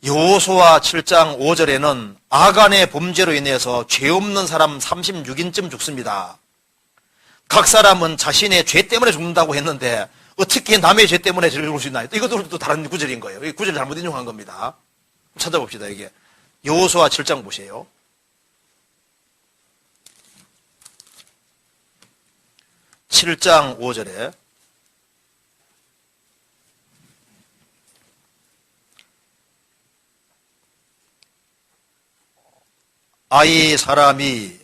여호수아 7장 5절에는 아간의 범죄로 인해서 죄 없는 사람 36인쯤 죽습니다. 각 사람은 자신의 죄 때문에 죽는다고 했는데 어떻게 남의 죄 때문에 죽을 수 있나요? 이것도 또 다른 구절인 거예요. 이 구절 잘못 인용한 겁니다. 찾아봅시다. 이게 여호수아 7장 보세요. 7장 5절에 아이 사람이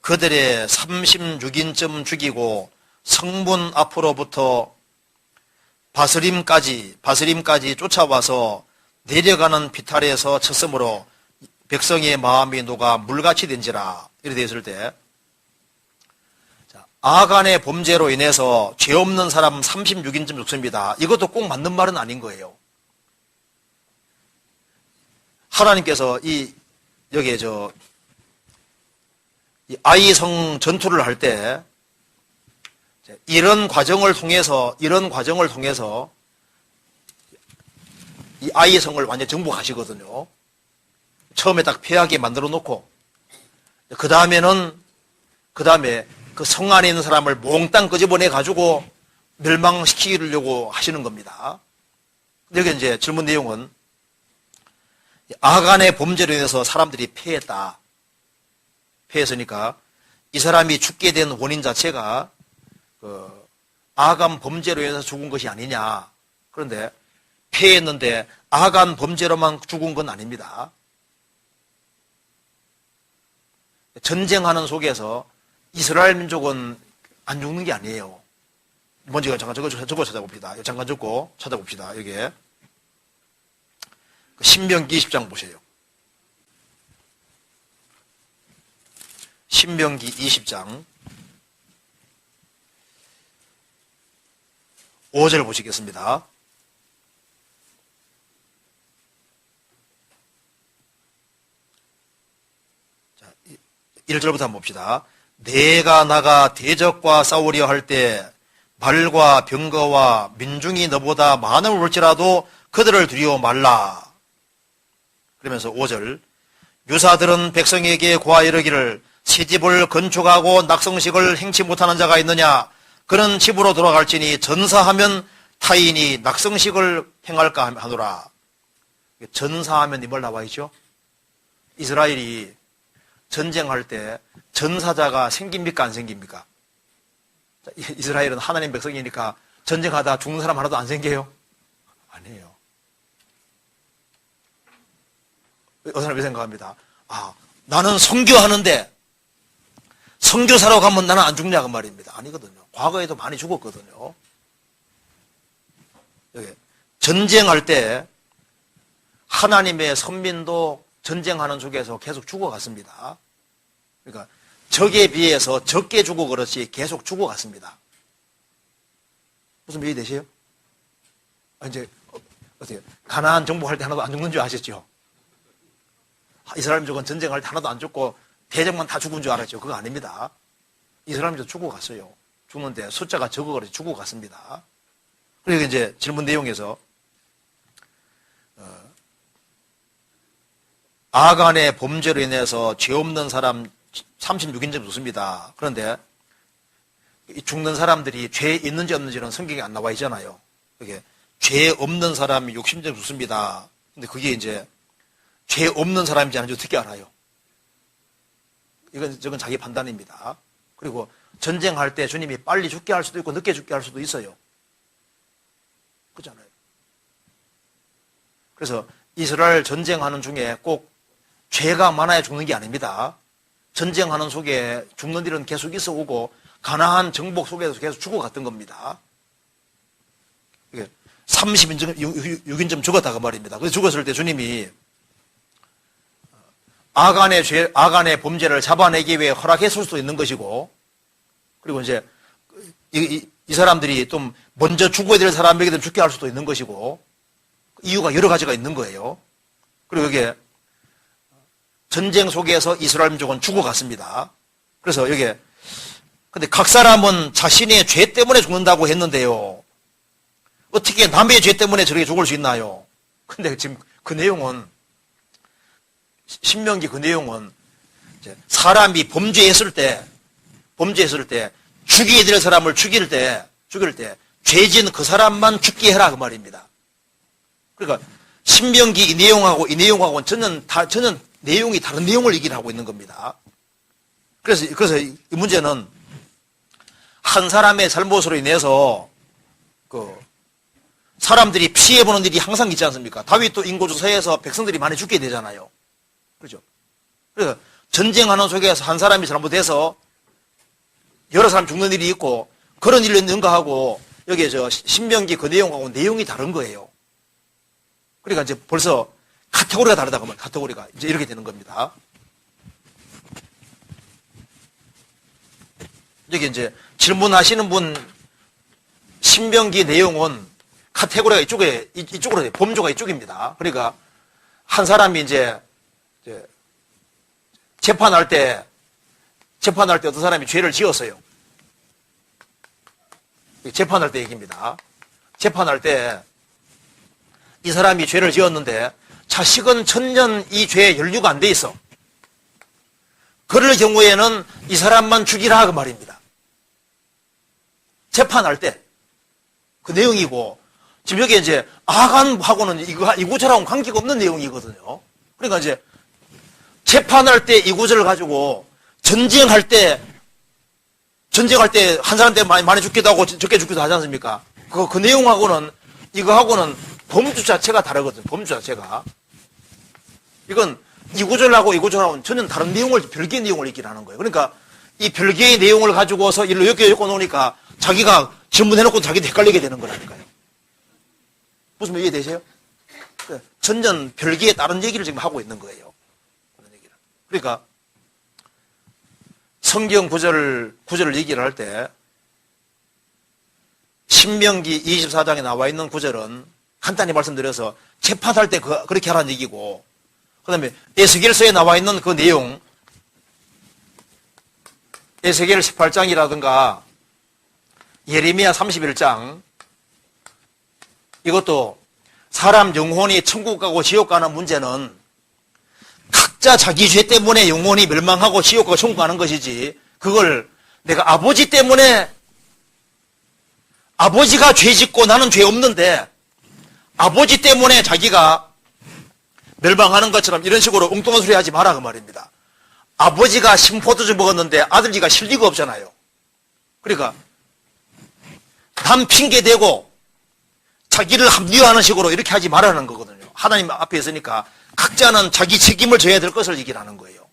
그들의 36인쯤 죽이고 성문 앞으로부터 바스림까지 쫓아와서 내려가는 비탈에서 쳤으므로 백성의 마음이 녹아 물같이 된지라. 이렇게 되어 있을 때 아간의 범죄로 인해서 죄 없는 사람 36인쯤 죽습니다. 이것도 꼭 맞는 말은 아닌 거예요. 하나님께서 여기에 이 아이성 전투를 할 때 이런 과정을 통해서 이 아이성을 완전히 정복하시거든요. 처음에 딱 패하게 만들어 놓고 그 다음에 그 성 안에 있는 사람을 몽땅 끄집어내 가지고 멸망시키려고 하시는 겁니다. 여기 이제 질문 내용은 아간의 범죄로 인해서 사람들이 패했다. 패했으니까 이 사람이 죽게 된 원인 자체가 아간 범죄로 인해서 죽은 것이 아니냐. 그런데 패했는데 아간 범죄로만 죽은 건 아닙니다. 전쟁하는 속에서 이스라엘 민족은 안 죽는 게 아니에요. 먼저 잠깐 저거 찾아봅시다. 잠깐 적고 찾아봅시다. 여기에 신명기 20장 보세요. 신명기 20장 5절 보시겠습니다. 자, 1절부터 한번 봅시다. 내가 나가 대적과 싸우려 할 때 말과 병거와 민중이 너보다 많음을 볼지라도 그들을 두려워 말라. 그러면서 5절 유사들은 백성에게 고하 이르기를 새집을 건축하고 낙성식을 행치 못하는 자가 있느냐. 그는 집으로 돌아갈지니 전사하면 타인이 낙성식을 행할까 하노라. 전사하면 이 뭘 나와 있죠? 이스라엘이 전쟁할 때 전사자가 생깁니까 안 생깁니까? 이스라엘은 하나님 백성이니까 전쟁하다 죽는 사람 하나도 안 생겨요? 아니에요. 어떤 사람이 생각합니다. 나는 선교하는데 선교사로 가면 나는 안 죽냐 그 말입니다. 아니거든요. 과거에도 많이 죽었거든요. 여기 전쟁할 때 하나님의 선민도 전쟁하는 속에서 계속 죽어갔습니다. 그러니까 적에 비해서 적게 죽어 그렇지 계속 죽어갔습니다. 무슨 얘기 되세요? 이제 어떻게 가나안 정복할 때 하나도 안 죽는 줄 아셨죠? 이스라엘 민족은 전쟁할 때 하나도 안 죽고 대적만 다 죽은 줄 알았죠. 그거 아닙니다. 이스라엘 민족 죽어갔어요. 죽는데 숫자가 적어 그렇지 죽어갔습니다. 그리고 이제 질문 내용에서 아간의 범죄로 인해서 죄 없는 사람 36인쯤 죽습니다. 그런데 죽는 사람들이 죄 있는지 없는지는 성경에 안 나와 있잖아요. 그게 죄 없는 사람이 60인쯤 죽습니다. 근데 그게 이제 죄 없는 사람인지 아닌지 어떻게 알아요? 저건 자기 판단입니다. 그리고 전쟁할 때 주님이 빨리 죽게 할 수도 있고 늦게 죽게 할 수도 있어요. 그렇잖아요. 그래서 이스라엘 전쟁하는 중에 꼭 죄가 많아야 죽는 게 아닙니다. 전쟁하는 속에 죽는 일은 계속 있어 오고 가나안 정복 속에서 계속 죽어갔던 겁니다. 36인쯤 죽었다고 말입니다. 그래서 죽었을 때 주님이 아간의 범죄를 잡아내기 위해 허락했을 수도 있는 것이고, 그리고 이제 이 사람들이 좀 먼저 죽어야 될 사람에게도 죽게 할 수도 있는 것이고, 이유가 여러 가지가 있는 거예요. 그리고 이게 전쟁 속에서 이스라엘 민족은 죽어갔습니다. 그래서 여기에 근데 각 사람은 자신의 죄 때문에 죽는다고 했는데요. 어떻게 남의 죄 때문에 저렇게 죽을 수 있나요? 근데 지금 그 내용은, 신명기 그 내용은 사람이 범죄했을 때 죽여야 될 사람을 죽일 때 죄진 그 사람만 죽게 해라 그 말입니다. 그러니까 신명기 이 내용하고는 전혀 내용이 다른 내용을 얘기를 하고 있는 겁니다. 그래서 이 문제는 한 사람의 잘못으로 인해서 사람들이 피해보는 일이 항상 있지 않습니까? 다윗도 인고조사에서 백성들이 많이 죽게 되잖아요. 그렇죠? 그래서 전쟁하는 속에서 한 사람이 잘못해서 여러 사람 죽는 일이 있고 그런 일이 능가하고 여기에 신명기 그 내용하고 내용이 다른 거예요. 그러니까 이제 벌써 카테고리가 다르다고 말이에요. 카테고리가 이제 이렇게 되는 겁니다. 여기 이제 질문하시는 분 신명기 내용은 카테고리가 이쪽으로 돼요. 범주가 이쪽입니다. 그러니까 한 사람이 이제 재판할 때 어떤 사람이 죄를 지었어요. 재판할 때 얘기입니다. 재판할 때 이 사람이 죄를 지었는데 자식은 천년 이 죄에 연루가 안 돼 있어. 그럴 경우에는 이 사람만 죽이라 그 말입니다. 재판할 때 그 내용이고 지금 여기 이제 아간하고는 이 구절하고는 관계가 없는 내용이거든요. 그러니까 이제 재판할 때 이 구절을 가지고 전쟁할 때 한 사람 때 많이 죽기도 하고 적게 죽기도 하지 않습니까? 그 내용하고는 이거하고는 범주 자체가 다르거든요. 범주 자체가. 이건 이 구절하고 이 구절하고는 전혀 다른 내용을, 별개의 내용을 얘기를 하는 거예요. 그러니까 이 별개의 내용을 가지고서 일로 엮어 놓으니까 자기가 질문해놓고 자기도 헷갈리게 되는 거라니까요. 무슨 말 이해되세요? 전혀 별개의 다른 얘기를 지금 하고 있는 거예요. 그런 얘기를. 그러니까 성경 구절을 얘기를 할 때 신명기 24장에 나와 있는 구절은 간단히 말씀드려서 재판할 때 그렇게 하라는 얘기고, 그 다음에 에스겔서에 나와 있는 그 내용, 에스겔 18장이라든가 예레미야 31장, 이것도 사람 영혼이 천국 가고 지옥 가는 문제는 각자 자기 죄 때문에 영혼이 멸망하고 지옥 가고 천국 가는 것이지, 그걸 내가 아버지 때문에, 아버지가 죄 짓고 나는 죄 없는데 아버지 때문에 자기가 멸망하는 것처럼 이런 식으로 엉뚱한 소리 하지 마라 그 말입니다. 아버지가 신포도주 먹었는데 아들이가 실 리가 없잖아요. 그러니까 남 핑계대고 자기를 합리화하는 식으로 이렇게 하지 말라는 거거든요. 하나님 앞에 있으니까 각자는 자기 책임을 져야 될 것을 얘기를 하는 거예요.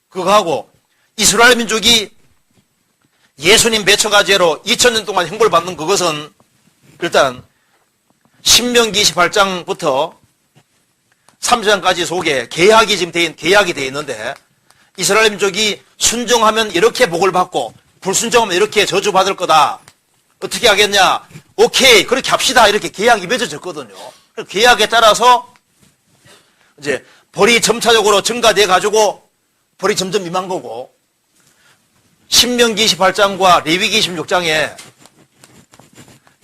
그거하고 이스라엘 민족이 예수님 매처가 죄로 2000년 동안 형벌 받는 그것은 일단 신명기 28장부터 3장까지 속에 계약이 지금 계약이 되어 있는데, 이스라엘 민족이 순종하면 이렇게 복을 받고 불순종하면 이렇게 저주받을 거다. 어떻게 하겠냐? 오케이, 그렇게 합시다. 이렇게 계약이 맺어졌거든요. 계약에 따라서 이제 벌이 점차적으로 증가돼 가지고 벌이 점점 임한 거고, 신명기 28장과 레위기 26장에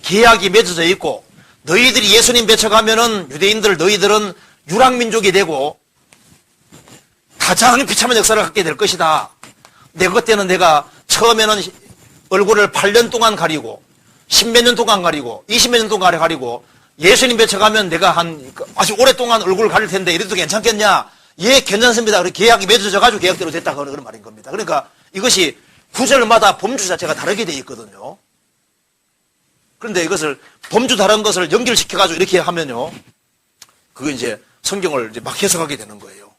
계약이 맺어져 있고, 너희들이 예수님 배척하면은 너희들은 유랑민족이 되고 가장 비참한 역사를 갖게 될 것이다. 내 그때는 내가 처음에는 얼굴을 8년 동안 가리고 10몇 년 동안 가리고 20몇 년 동안 가리고 예수님 배척하면 내가 아주 오랫동안 얼굴을 가릴 텐데 이래도 괜찮겠냐? 예, 괜찮습니다. 계약이 맺어져 가지고 계약대로 됐다 그런 말인 겁니다. 그러니까 이것이 구절마다 범주 자체가 다르게 되어 있거든요. 그런데 이것을 범주 다른 것을 연결시켜 가지고 이렇게 하면요, 그거 이제 성경을 이제 막 해석하게 되는 거예요.